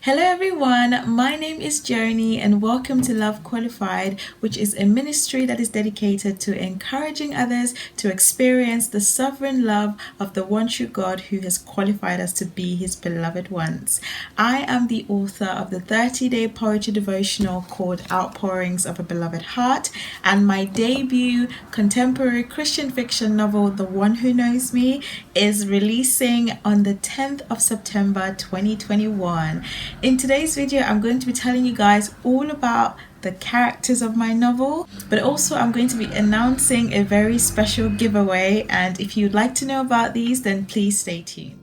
Hello everyone, my name is Joni and welcome to Love Qualified, which is a ministry that is dedicated to encouraging others to experience the sovereign love of the one true God who has qualified us to be his beloved ones. I am the author of the 30-day poetry devotional called Outpourings of a Beloved Heart, and my debut contemporary Christian fiction novel, The One Who Knows Me, is releasing on the 10th of September 2021. In today's video, I'm going to be telling you guys all about the characters of my novel, but also I'm going to be announcing a very special giveaway, and if you'd like to know about these, then please stay tuned.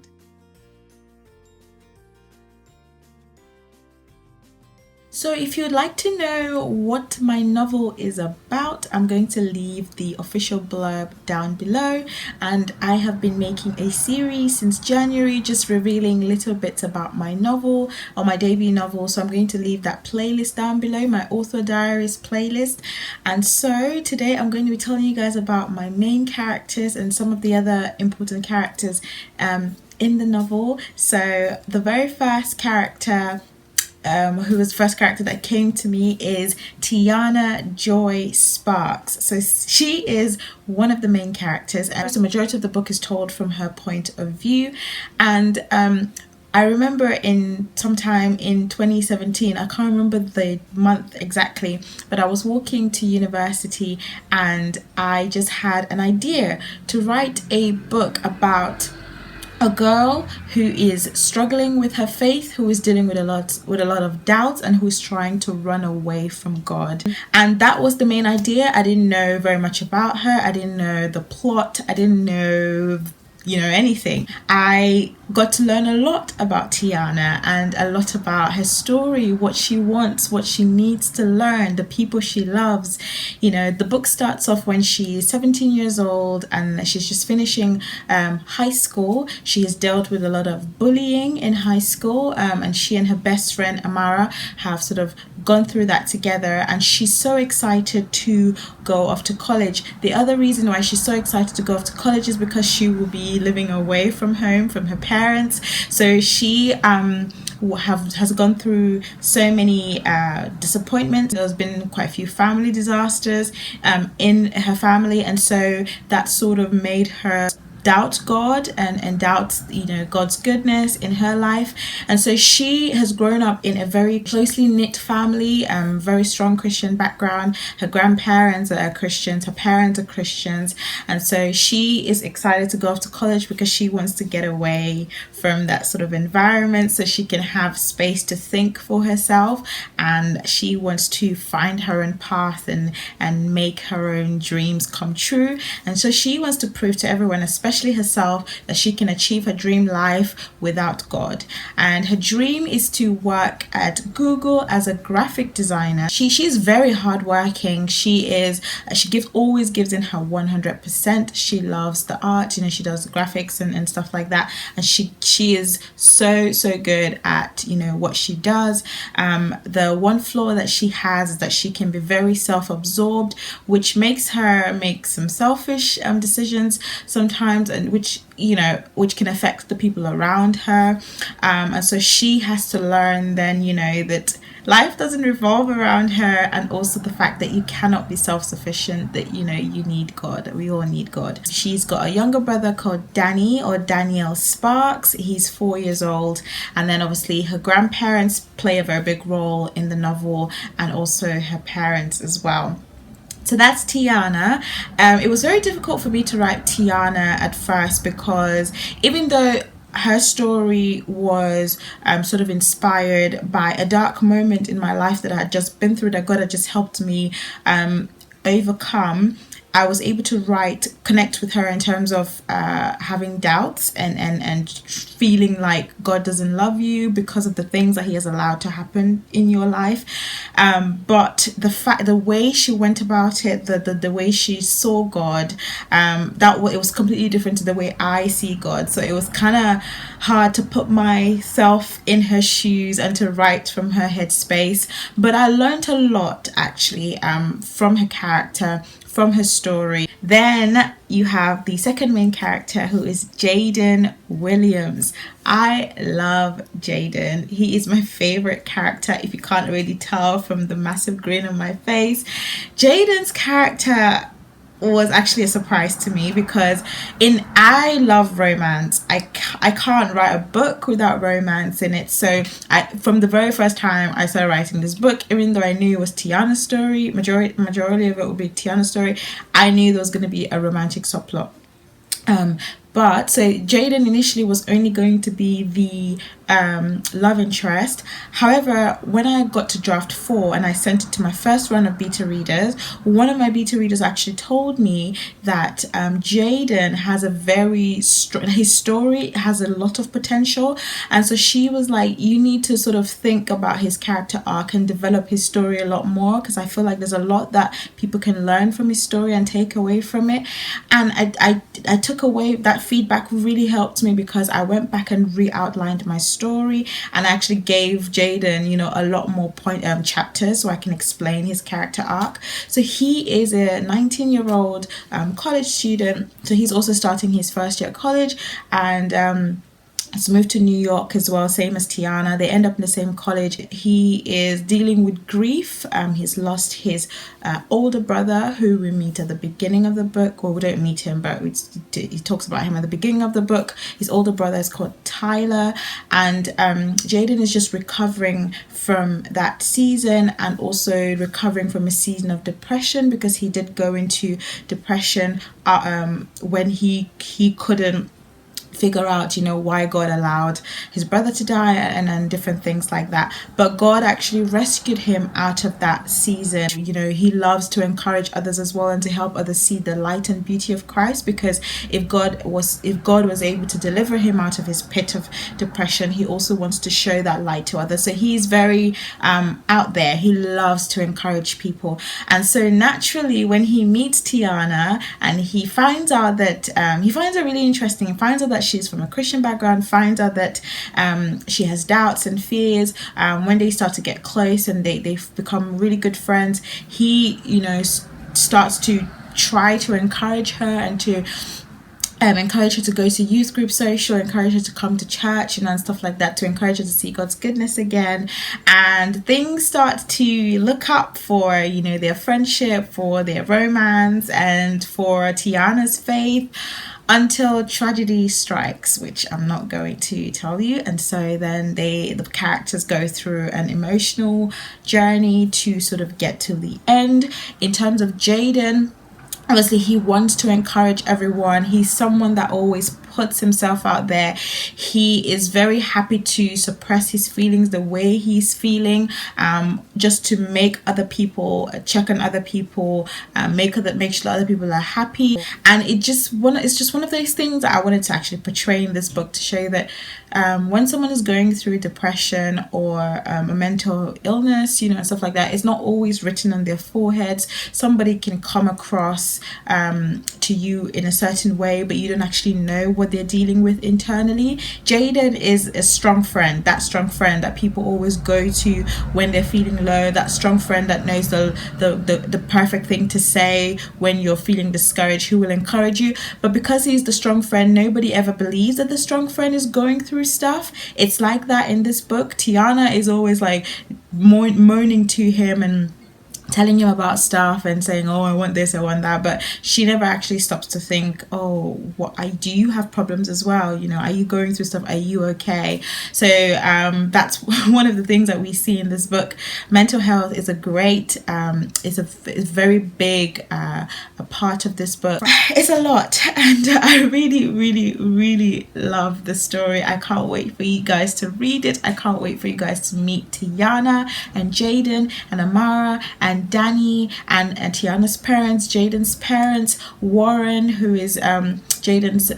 So if you'd like to know what my novel is about, I'm going to leave the official blurb down below, and I have been making a series since January just revealing little bits about my novel or my debut novel, so I'm going to leave that playlist down below, my author diaries playlist. And so today I'm going to be telling you guys about my main characters and some of the other important characters in the novel. So the very first character who was the first character that came to me is Tiana Joy Sparks. So she is one of the main characters, and the majority of the book is told from her point of view. And I remember sometime in 2017, I can't remember the month exactly, but I was walking to university and I just had an idea to write a book about a girl who is struggling with her faith, who is dealing with a lot of doubts, and who's trying to run away from God. And that was the main idea. I didn't know very much about her. I didn't know the plot. I didn't know anything. I got to learn a lot about Tiana and a lot about her story, what she wants, what she needs to learn, the people she loves. The book starts off when she's 17 years old and she's just finishing high school. She has dealt with a lot of bullying in high school, and she and her best friend Amara have sort of gone through that together, and she's so excited to go off to college. The other reason why she's so excited to go off to college is because she will be living away from home, from her parents. So she has gone through so many disappointments. There's been quite a few family disasters in her family, and so that sort of made her doubt God and doubt God's goodness in her life. And so she has grown up in a very closely knit family, very strong Christian background. Her grandparents are Christians, her parents are Christians, and so she is excited to go off to college because she wants to get away from that sort of environment so she can have space to think for herself, and she wants to find her own path and make her own dreams come true. And so she wants to prove to everyone, especially herself, that she can achieve her dream life without God. And her dream is to work at Google as a graphic designer. She's very hardworking. She always gives in her 100%. She loves the art. She does graphics and stuff like that. And she is so good at what she does. The one flaw that she has is that she can be very self-absorbed, which makes her make some selfish decisions sometimes, and which can affect the people around her. And so she has to learn then that life doesn't revolve around her, and also the fact that you cannot be self-sufficient, that you need God, that we all need God. She's got a younger brother called Danny, or Daniel Sparks. He's 4 years old, and then obviously her grandparents play a very big role in the novel, and also her parents as well. So that's Tiana. It was very difficult for me to write Tiana at first, because even though her story was sort of inspired by a dark moment in my life that I had just been through, that God had just helped me overcome, I was able to connect with her in terms of having doubts and feeling like God doesn't love you because of the things that he has allowed to happen in your life. But the way she went about it, the way she saw God, it was completely different to the way I see God. So it was kind of hard to put myself in her shoes and to write from her headspace. But I learned a lot actually from her character, from her story. Then you have the second main character, who is Jayden Williams. I love Jayden. He is my favorite character, if you can't really tell from the massive grin on my face. Jayden's character was actually a surprise to me, because I love romance. I can't write a book without romance in it. So from the very first time I started writing this book, even though I knew it was Tiana's story, majority of it would be Tiana's story, I knew there was going to be a romantic subplot. But so Jayden initially was only going to be the love interest. However, when I got to draft 4 and I sent it to my first run of beta readers, one of my beta readers actually told me that Jayden has a very his story has a lot of potential, and so she was like, you need to sort of think about his character arc and develop his story a lot more, because I feel like there's a lot that people can learn from his story and take away from it. And I took away that feedback. Really helped me, because I went back and re-outlined my story, and I actually gave Jayden, you know, a lot more chapters so I can explain his character arc. So he is a 19-year-old college student, so he's also starting his first year at college, and has moved to New York as well, same as Tiana. They end up in the same college. He is dealing with grief. He's lost his older brother, who we meet at the beginning of the book. Well, we don't meet him, but he talks about him at the beginning of the book. His older brother is called Tyler, and Jayden is just recovering from that season, and also recovering from a season of depression, because he did go into depression when he couldn't figure out, you know, why God allowed his brother to die, and different things like that. But God actually rescued him out of that season. You know, he loves to encourage others as well, and to help others see the light and beauty of Christ, because if God was able to deliver him out of his pit of depression, he also wants to show that light to others. So he's very out there. He loves to encourage people. And so naturally, when he meets Tiana, and he finds out that he finds her really interesting, he finds out that she's from a Christian background, finds out that she has doubts and fears. When they start to get close and they've become really good friends, he, you know, starts to try to encourage her, and to encourage her to go to youth group social, encourage her to come to church, you know, and stuff like that, to encourage her to see God's goodness again. And things start to look up for, you know, their friendship, for their romance, and for Tiana's faith, until tragedy strikes, which I'm not going to tell you. And so then the characters go through an emotional journey to sort of get to the end. In terms of Jayden, obviously he wants to encourage everyone. He's someone that always puts himself out there. He is very happy to suppress his feelings the way he's feeling, just to make other people check on other people, make sure other people are happy. And it's just one of those things that I wanted to actually portray in this book, to show that when someone is going through depression or a mental illness, you know, and stuff like that, it's not always written on their foreheads. Somebody can come across to you in a certain way, but you don't actually know what they're dealing with internally. Jayden is a strong friend, that strong friend that people always go to when they're feeling low, that strong friend that knows the perfect thing to say when you're feeling discouraged, who will encourage you. But because he's the strong friend, nobody ever believes that the strong friend is going through stuff. It's like that in this book. Tiana is always like moaning to him and telling him about stuff and saying, oh, I want this, I want that, but she never actually stops to think, oh, do you have problems as well? You know, are you going through stuff? Are you okay? So that's one of the things that we see in this book. Mental health is a great it's a very big a part of this book. It's a lot, and I really, really, really love the story. I can't wait for you guys to read it. I can't wait for you guys to meet Tiana and Jayden and Amara and Danny and Tiana's parents, Jayden's parents, Warren, who is Jayden's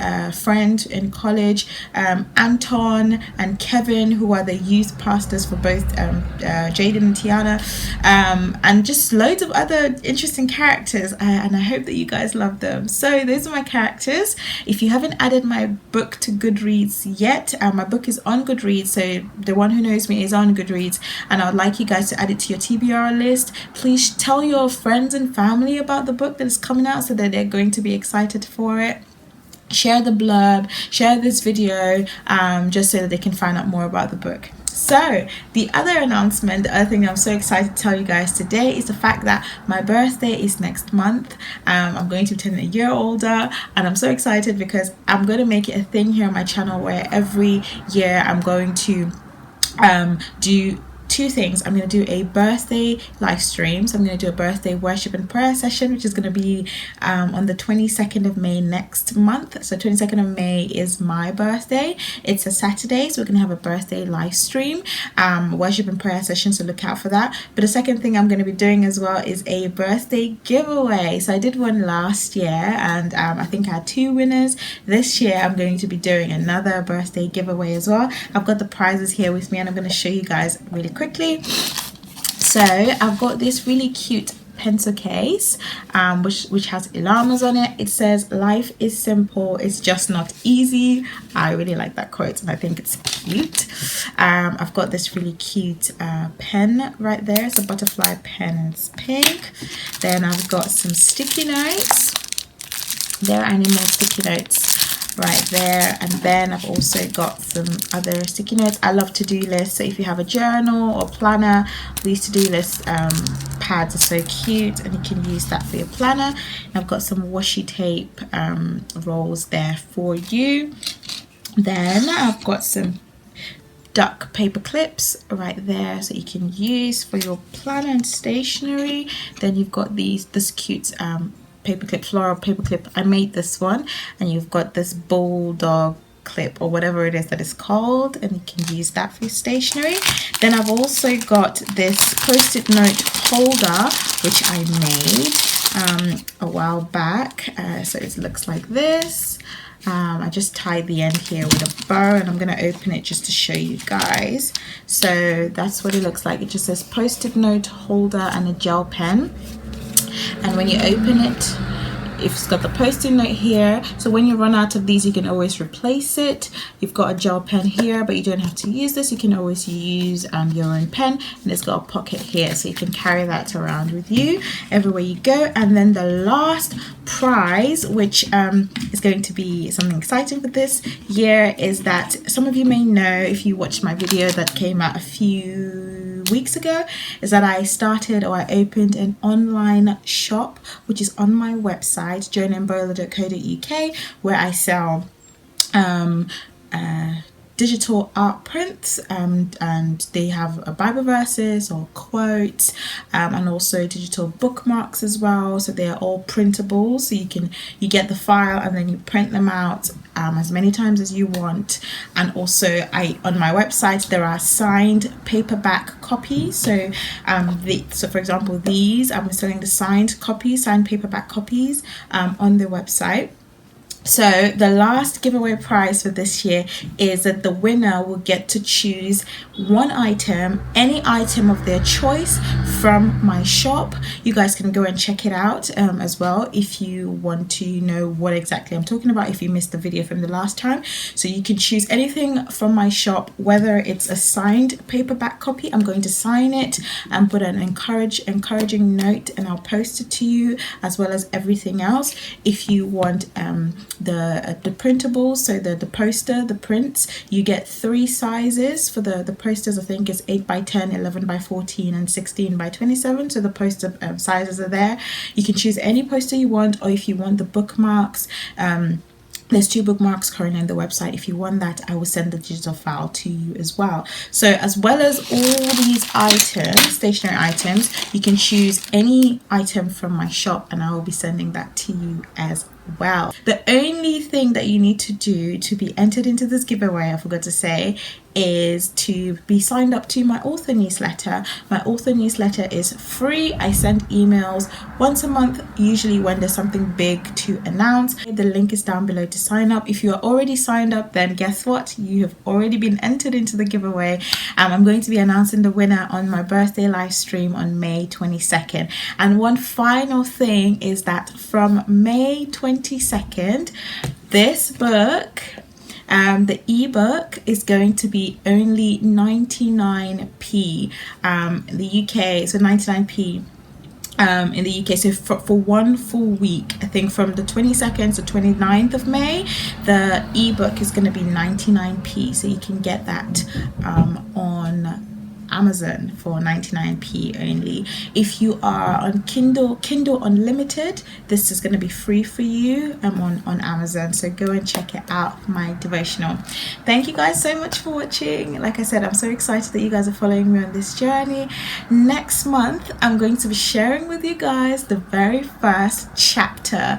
friend in college, Anton and Kevin, who are the youth pastors for both Jayden and Tiana, and just loads of other interesting characters, and I hope that you guys love them. So those are my characters. If you haven't added my book to Goodreads yet, my book is on Goodreads, so The One Who Knows Me is on Goodreads, and I would like you guys to add it to your TBR list. Please tell your friends and family about the book that is coming out so that they're going to be excited for it. Share the blurb, share this video, just so that they can find out more about the book. So the other announcement, the other thing I'm so excited to tell you guys today is the fact that my birthday is next month. I'm going to turn a year older, and I'm so excited because I'm going to make it a thing here on my channel where every year I'm going to do two things. I'm going to do a birthday live stream. So I'm going to do a birthday worship and prayer session, which is going to be on the 22nd of May next month. So 22nd of May is my birthday. It's a Saturday, so we're going to have a birthday live stream, worship and prayer session, so look out for that. But the second thing I'm going to be doing as well is a birthday giveaway. So I did one last year, and I think I had 2 winners. This year I'm going to be doing another birthday giveaway as well. I've got the prizes here with me, and I'm going to show you guys really quickly. So I've got this really cute pencil case, which has llamas on it. It says, "Life is simple, it's just not easy." I really like that quote, and I think it's cute. I've got this really cute pen right there. It's a butterfly pen, and it's pink. Then I've got some sticky notes. There are any more sticky notes right there, and then I've also got some other sticky notes. I love to-do lists, so if you have a journal or planner, these to-do list pads are so cute, and you can use that for your planner. And I've got some washi tape rolls there for you. Then I've got some duck paper clips right there, so you can use for your planner and stationery. Then you've got this cute paperclip, floral paperclip. I made this one, and you've got this bulldog clip or whatever it is that is called, and you can use that for your stationery. Then I've also got this post-it note holder, which I made a while back. So it looks like this. I just tied the end here with a bow, and I'm going to open it just to show you guys. So that's what it looks like. It just says post-it note holder and a gel pen. And when you open it, it's got the post-it note here, so when you run out of these you can always replace it. You've got a gel pen here, but you don't have to use this. You can always use your own pen, and it's got a pocket here, so you can carry that around with you everywhere you go. And then the last prize, which is going to be something exciting for this year, is that some of you may know if you watched my video that came out a few weeks ago, is that I opened an online shop which is on my website, joanembola.co.uk, where I sell digital art prints, and they have Bible verses or quotes, and also digital bookmarks as well. So they are all printable, so you get the file and then you print them out as many times as you want. And also on my website there are signed paperback copies. So so for example, these I'm selling the signed paperback copies on the website. So the last giveaway prize for this year is that the winner will get to choose one item, any item of their choice from my shop. You guys can go and check it out as well if you want to know what exactly I'm talking about, if you missed the video from the last time. So you can choose anything from my shop, whether it's a signed paperback copy. I'm going to sign it and put an encouraging note, and I'll post it to you, as well as everything else. If you want the printables, so the poster, the prints, you get 3 sizes for the posters. I think it's 8 by 10, 11 by 14, and 16 by 27. So the poster sizes are there. You can choose any poster you want, or if you want the bookmarks, there's 2 bookmarks currently on the website. If you want that, I will send the digital file to you as well. So as well as all these items, stationery items, you can choose any item from my shop, and I will be sending that to you as well. The only thing that you need to do to be entered into this giveaway, I forgot to say, is to be signed up to my author newsletter. My author newsletter is free. I send emails once a month, usually when there's something big to announce. The link is down below to sign up. If you are already signed up, then guess what? You have already been entered into the giveaway. I'm going to be announcing the winner on my birthday live stream on May 22nd. And one final thing is that from May 22nd, this book, the ebook, is going to be only 99p in the UK, so 99p in the UK. So for one full week, I think from the 22nd to 29th of May, the ebook is going to be 99p, so you can get that on Amazon for 99p only. If you are on Kindle Unlimited, this is going to be free for you on Amazon, so go and check it out, my devotional. Thank you guys so much for watching. Like I said, I'm so excited that you guys are following me on this journey. Next month, I'm going to be sharing with you guys the very first chapter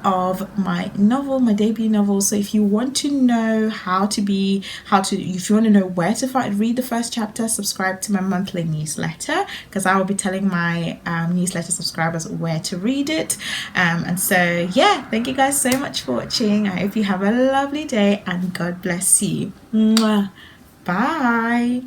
of my novel, my debut novel. So if you want to know if you want to know where to read the first chapter, subscribe to my monthly newsletter, because I will be telling my newsletter subscribers where to read it. And so yeah, thank you guys so much for watching. I hope you have a lovely day and God bless you. Mwah. Bye.